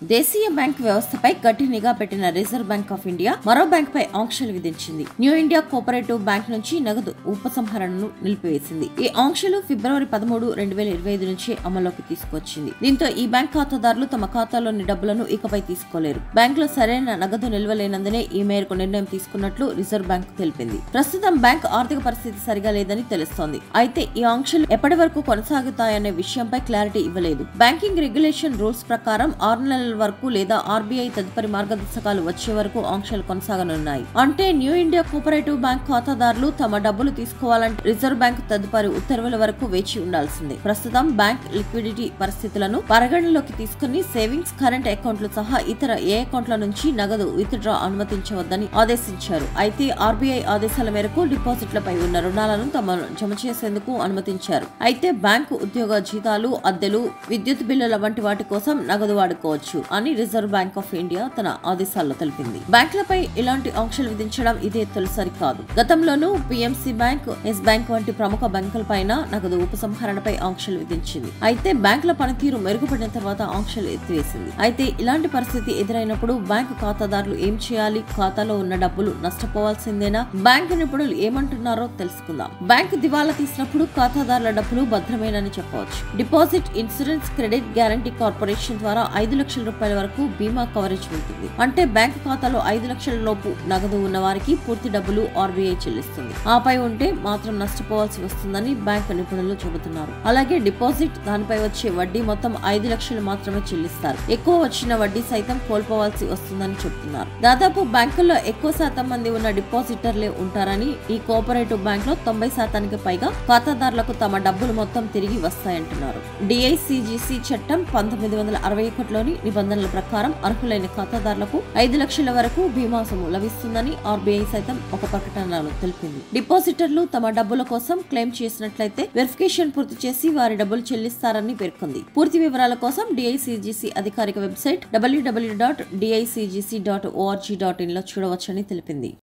దేశీయ బ్యాంక్ వ్యవస్థపై గట్టి నిఘా పెట్టిన రిజర్వ్ బ్యాంక్ ఆఫ్ ఇండియా మరో బ్యాంక్ పై ఆంక్షలు విధించింది. న్యూ ఇండియా కోఆపరేటివ్ బ్యాంక్ నుంచి నగదు ఉపసంహరణను నిలిపివేసింది. ఈ ఆంక్షలు ఫిబ్రవరి 13, 2025 నుంచి అమల్లోకి తీసుకొచ్చింది. దీంతో ఈ బ్యాంక్ ఖాతాదారులు తమ ఖాతాలోని డబ్బులను ఇకపై తీసుకోలేరు. బ్యాంకులో సరైన నగదు నిల్వలేనందునే ఈ మేరకు నిర్ణయం తీసుకున్నట్లు రిజర్వ్ బ్యాంక్ తెలిపింది. ప్రస్తుతం బ్యాంక్ ఆర్థిక పరిస్థితి సరిగా లేదని తెలుస్తోంది. అయితే ఈ ఆంక్షలు ఎప్పటి వరకు కొనసాగుతాయనే విషయంపై క్లారిటీ ఇవ్వలేదు. బ్యాంకింగ్ రెగ్యులేషన్ రూల్స్ ప్రకారం 6 నెలల వరకు లేదా ఆర్బీఐ తదుపరి మార్గదర్శకాలు వచ్చే వరకు ఆంక్షలు కొనసాగనున్నాయి. అంటే న్యూ ఇండియా కోఆపరేటివ్ బ్యాంక్ ఖాతాదారులు తమ డబ్బులు తీసుకోవాలంటే రిజర్వ్ బ్యాంక్ తదుపరి ఉత్తర్వుల వరకు వేచి ఉండాల్సిందే. ప్రస్తుతం బ్యాంక్ లిక్విడిటీ పరిస్థితులను పరిగణలోకి తీసుకుని సేవింగ్స్, కరెంట్ అకౌంట్లు సహా ఇతర ఏ అకౌంట్ల నుంచి నగదు విత్డ్రా అనుమతించవద్దని ఆదేశించారు. అయితే ఆర్బీఐ ఆదేశాల మేరకు డిపాజిట్లపై ఉన్న రుణాలను జమ చేసేందుకు అనుమతించారు. అయితే బ్యాంకు ఉద్యోగ జీతాలు, అద్దెలు, విద్యుత్ బిల్లుల వంటి వాటి కోసం నగదు వాడుకోవచ్చు అని రిజర్వ్ బ్యాంక్ ఆఫ్ ఇండియా తన ఆదేశాల్లో తెలిపింది. బ్యాంకులపై ఇలాంటి ఆంక్షలు విధించడం ఇదే తొలిసారి కాదు. గతంలోనూ పీఎంసీ బ్యాంక్, ఎస్ బ్యాంక్ వంటి ప్రముఖ బ్యాంకులపైన నగదు ఉపసంహరణపై ఆంక్షలు విధించింది. అయితే బ్యాంకుల పనితీరు మెరుగుపడిన తర్వాత ఆంక్షలు ఎత్తివేసింది. అయితే ఇలాంటి పరిస్థితి ఎదురైనప్పుడు బ్యాంకు ఖాతాదారులు ఏం చేయాలి? ఖాతాలో ఉన్న డబ్బులు నష్టపోవాల్సిందేనా? బ్యాంకు నిపుణులు ఏమంటున్నారో తెలుసుకుందాం. బ్యాంకు దివాలా తీసినప్పుడు ఖాతాదారుల డబ్బులు భద్రమేనని చెప్పవచ్చు. Deposit insurance credit guarantee corporation ద్వారా 5 లక్షల రూపాయల వరకు బీమా కవరేజ్ ఉంటుంది. అంటే బ్యాంకు ఖాతాలో 5 లక్షల లోపు నగదు ఉన్న వారికి పూర్తి డబ్బులు ఆర్బీఐ చెల్లిస్తుంది. ఆపై ఉంటే మాత్రం నష్టపోవాల్సి వస్తుందని బ్యాంకు నిపుణులు చెబుతున్నారు. అలాగే డిపాజిట్, దానిపై వచ్చే వడ్డీ మొత్తం 5 లక్షలు మాత్రమే చెల్లిస్తారు. ఎక్కువ వచ్చిన వడ్డీ సైతం కోల్పోవాల్సి వస్తుందని చెబుతున్నారు. దాదాపు బ్యాంకుల్లో ఎక్కువ శాతం మంది ఉన్న డిపాజిటర్లే ఉంటారని, ఈ కోఆపరేటివ్ బ్యాంక్ లో 90% పైగా ఖాతాదారులకు తమ డబ్బులు మొత్తం తిరిగి వస్తాయంటున్నారు. డిఐసిజిసి చట్టం 1961లోని నిబంధనల ప్రకారం అర్హులైన ఖాతాదారులకు 5 లక్షల వరకు బీమా సొమ్ము లభిస్తుందని ఆర్బీఐ సైతం ఒక ప్రకటనలో తెలిపింది. డిపాజిటర్లు తమ డబ్బుల కోసం క్లెయిమ్ చేసినట్లయితే వెరిఫికేషన్ పూర్తి చేసి వారి డబ్బులు చెల్లిస్తారని పేర్కొంది. పూర్తి వివరాల కోసం డిఐసిజిసి అధికారిక వెబ్సైట్ www.dicgc.org.in లో చూడవచ్చని తెలిపింది.